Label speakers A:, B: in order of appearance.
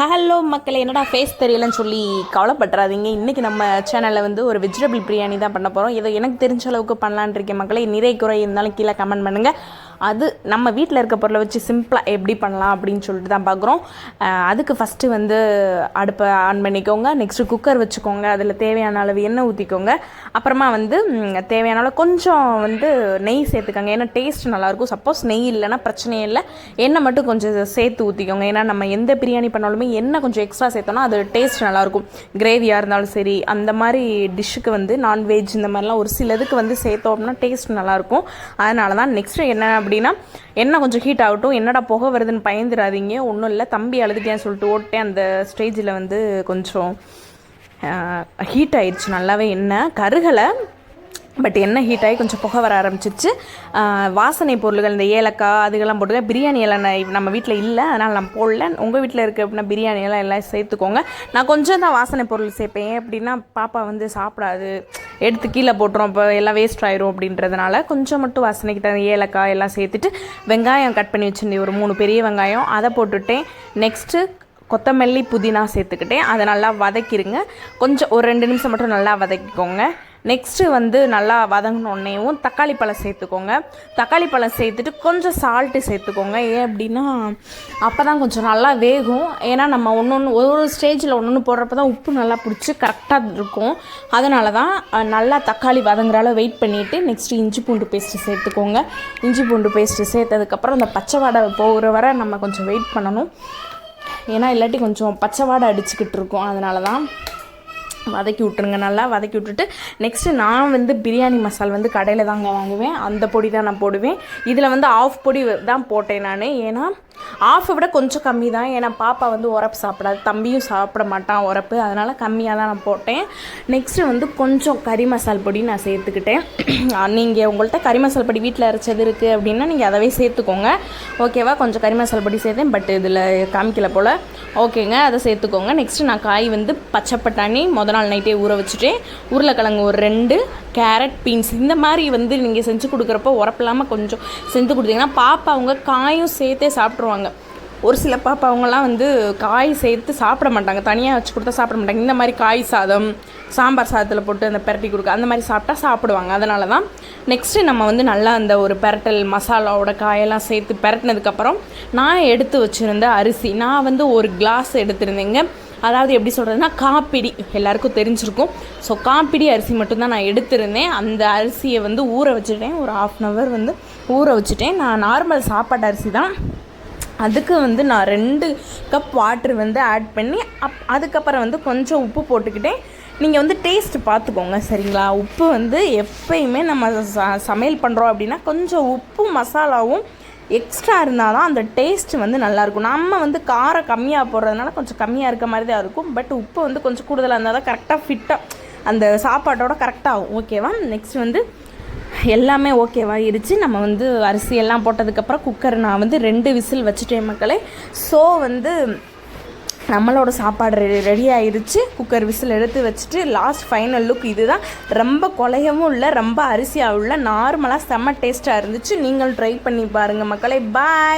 A: Hello மக்களே, என்னடா face தெரியலன்னு சொல்லி கவலைப்பட்டுறாதீங்க. இன்றைக்கி நம்ம சேனலில் வந்து ஒரு வெஜிடபிள் பிரியாணி தான் பண்ண போகிறோம். ஏதோ எனக்கு தெரிஞ்ச அளவுக்கு பண்ணலான் இருக்கேன் மக்களே. நிறை குறை இருந்தாலும் கீழே கமெண்ட் பண்ணுங்கள். அது நம்ம வீட்டில் இருக்க பொருளை வச்சு சிம்பிளாக எப்படி பண்ணலாம் அப்படின்னு சொல்லிட்டு தான் பார்க்குறோம். அதுக்கு ஃபஸ்ட்டு வந்து அடுப்பை ஆன் பண்ணிக்கோங்க. நெக்ஸ்ட்டு குக்கர் வச்சுக்கோங்க. அதில் தேவையான அளவு எண்ணெய் ஊற்றிக்கோங்க. அப்புறமா வந்து தேவையான அளவு கொஞ்சம் வந்து நெய் சேர்த்துக்கோங்க. ஏன்னா டேஸ்ட் நல்லாயிருக்கும். சப்போஸ் நெய் இல்லைன்னா பிரச்சனையே இல்லை, எண்ணெய் மட்டும் கொஞ்சம் சேர்த்து ஊற்றிக்கோங்க. ஏன்னா நம்ம எந்த பிரியாணி பண்ணாலுமே எண்ணெய் கொஞ்சம் எக்ஸ்ட்ரா சேர்த்தோன்னா அது டேஸ்ட் நல்லாயிருக்கும். கிரேவியாக இருந்தாலும் சரி, அந்த மாதிரி டிஷ்ஷுக்கு வந்து நான்வெஜ் இந்த மாதிரிலாம் ஒரு சிலதுக்கு வந்து சேர்த்தோம் அப்படின்னா டேஸ்ட் நல்லாயிருக்கும். அதனால தான் நெக்ஸ்ட்டு என்ன அப்படின்னா, எண்ணெய் கொஞ்சம் ஹீட் ஆகட்டும். என்னடா புகை வருதுன்னு பயந்துடாதீங்க. ஒன்றும் இல்லை, தம்பி அழுதுட்டேன்னு சொல்லிட்டு ஓட்டேன். அந்த ஸ்டேஜில் வந்து கொஞ்சம் ஹீட் ஆயிடுச்சு நல்லாவே. எண்ணெய் கருகலை, பட் எண்ணெய் ஹீட் ஆகி கொஞ்சம் புகை வர ஆரம்பிச்சிச்சு. வாசனை பொருள்கள் இந்த ஏலக்காய் அதுக்கெல்லாம் போட்டுக்க. பிரியாணி எல்லாம் நம்ம வீட்டில் இல்லை, அதனால் நான் போடல. உங்கள் வீட்டில் இருக்க அப்படின்னா பிரியாணி எல்லாம் சேர்த்துக்கோங்க. நான் கொஞ்சம் தான் வாசனை பொருள் சேர்ப்பேன். அப்படின்னா பாப்பா வந்து சாப்பிடாது, எடுத்து கீழே போட்டுரும், இப்போ எல்லாம் வேஸ்ட் ஆயிரும் அப்படின்றதுனால கொஞ்சம் மட்டும் வாசனைக்கு தகுந்த ஏலக்காய் எல்லாம் சேர்த்துட்டு வெங்காயம் கட் பண்ணி வச்சுருந்தேன், ஒரு 3 பெரிய வெங்காயம், அதை போட்டுவிட்டேன். நெக்ஸ்ட்டு கொத்தமல்லி புதினா சேர்த்துக்கிட்டேன். அதை நல்லா வதக்கிடுங்க. கொஞ்சம் ஒரு 2 நிமிஷம் மட்டும் நல்லா வதக்கிக்கோங்க. நெக்ஸ்ட்டு வந்து நல்லா வதங்கினோடனேவும் தக்காளி பழம் சேர்த்துக்கோங்க. தக்காளி பழம் சேர்த்துட்டு கொஞ்சம் சால்ட்டு சேர்த்துக்கோங்க. ஏன் அப்படின்னா அப்போ தான் கொஞ்சம் நல்லா வேகும். ஏன்னா நம்ம ஒரு ஸ்டேஜில் ஒன்று போடுறப்ப தான் உப்பு நல்லா பிடிச்சி கரெக்டாக இருக்கும். அதனால தான் நல்லா தக்காளி வதங்குற அளவு வெயிட் பண்ணிவிட்டு நெக்ஸ்ட்டு இஞ்சி பூண்டு பேஸ்ட்டு சேர்த்துக்கோங்க. இஞ்சி பூண்டு பேஸ்ட்டு சேர்த்ததுக்கப்புறம் அந்த பச்சை வாடை போகிற வரை நம்ம கொஞ்சம் வெயிட் பண்ணணும். ஏன்னா இல்லாட்டி கொஞ்சம் பச்சை வாடை அடிச்சுக்கிட்டு இருக்கும். அதனால தான் வதக்கி விட்டுருங்க. நல்லா வதக்கி விட்டுட்டு நெக்ஸ்ட்டு நான் வந்து பிரியாணி மசாலா வந்து கடையில் தாங்க வாங்குவேன். அந்த பொடி தான் நான் போடுவேன். இதில் வந்து ஆஃப் பொடி தான் போட்டேன் நான். ஏன்னா ஆஃபை விட கொஞ்சம் கம்மி தான். ஏன்னா பாப்பா வந்து உரப்பு சாப்பிடாது, தம்பியும் சாப்பிட மாட்டான் உரப்பு, அதனால் கம்மியாக தான் நான் போட்டேன். நெக்ஸ்ட்டு வந்து கொஞ்சம் கறி மசால் பொடி நான் சேர்த்துக்கிட்டேன். நீங்கள் உங்கள்கிட்ட கறி மசால் பொடி வீட்டில் அரைச்சது இருக்குது அப்படின்னா நீங்கள் அதவே சேர்த்துக்கோங்க. ஓகேவா? கொஞ்சம் கறி மசால் பொடி சேர்த்தேன், பட் இதில் காமிக்கல போல். ஓகேங்க, அதை சேர்த்துக்கோங்க. நெக்ஸ்ட்டு நான் காய் வந்து பச்சை பட்டாணி முதல் நாள் நைட்டே ஊற வச்சுட்டேன். உருளைக்கிழங்கு ஒரு 2, கேரட், பீன்ஸ் இந்த மாதிரி வந்து நீங்கள் செஞ்சு கொடுக்குறப்போ உரப்பில்லாமல் கொஞ்சம் செஞ்சு கொடுத்தீங்கன்னா பாப்பா அவங்க காயும் சேர்த்தே சாப்பிட்ருவாங்க. ஒரு சில பாப்பா அவங்கெல்லாம் வந்து காய் சேர்த்து சாப்பிட மாட்டாங்க, தனியாக வச்சு கொடுத்தா சாப்பிட மாட்டாங்க. இந்த மாதிரி காய் சாதம், சாம்பார் சாதத்தில் போட்டு அந்த பெரட்டி கொடுக்க அந்த மாதிரி சாப்பிட்டா சாப்பிடுவாங்க. அதனால தான் நெக்ஸ்ட்டு நம்ம வந்து நல்லா அந்த ஒரு பெரட்டல் மசாலாவோட காயெல்லாம் சேர்த்து பெரட்டினதுக்கப்புறம் நான் எடுத்து வச்சுருந்த அரிசி, நான் வந்து ஒரு கிளாஸ் எடுத்துருந்தேங்க. அதாவது எப்படி சொல்கிறதுனா காப்பிடி, எல்லாருக்கும் தெரிஞ்சிருக்கும். ஸோ காப்பிடி அரிசி மட்டும்தான் நான் எடுத்திருந்தேன். அந்த அரிசியை வந்து ஊற வச்சுட்டேன். ஒரு 1/2 hour வந்து ஊற வச்சுட்டேன். நான் நார்மல் சாப்பாட்டு அரிசி தான். அதுக்கு வந்து நான் 2 கப் வாட்ரு வந்து ஆட் பண்ணி அதுக்கப்புறம் வந்து கொஞ்சம் உப்பு போட்டுக்கிட்டேன். நீங்கள் வந்து டேஸ்ட்டு பார்த்துக்கோங்க, சரிங்களா? உப்பு வந்து எப்பயுமே நம்ம சமையல் பண்ணுறோம் அப்படின்னா கொஞ்சம் உப்பு மசாலாவும் எக்ஸ்ட்ரா இருந்தால் தான் அந்த டேஸ்ட்டு வந்து நல்லாயிருக்கும். நம்ம வந்து காரம் கம்மியாக போடுறதுனால கொஞ்சம் கம்மியாக இருக்க மாதிரி தான் இருக்கும். பட் உப்பு வந்து கொஞ்சம் கூடுதலாக இருந்தால் தான் கரெக்டாக ஃபிட்டாக அந்த சாப்பாட்டோட கரெக்டாக ஆகும். ஓகேவா? நெக்ஸ்ட் வந்து எல்லாமே ஓகேவாகிடுச்சு. நம்ம வந்து அரிசி எல்லாம் போட்டதுக்கப்புறம் குக்கர் நான் வந்து 2 விசில் வச்சுட்டேன் மக்களே. ஸோ வந்து நம்மளோட சாப்பாடு ரெடி ஆயிடுச்சு. குக்கர் விசில் எடுத்து வச்சுட்டு லாஸ்ட் ஃபைனல் லுக் இது தான். ரொம்ப குலையவும் இல்லை, ரொம்ப அரிசியாகவும் இல்லை, நார்மலாக செம்ம டேஸ்ட்டாக இருந்துச்சு. நீங்கள் ட்ரை பண்ணி பாருங்கள் மக்களே. பாய்.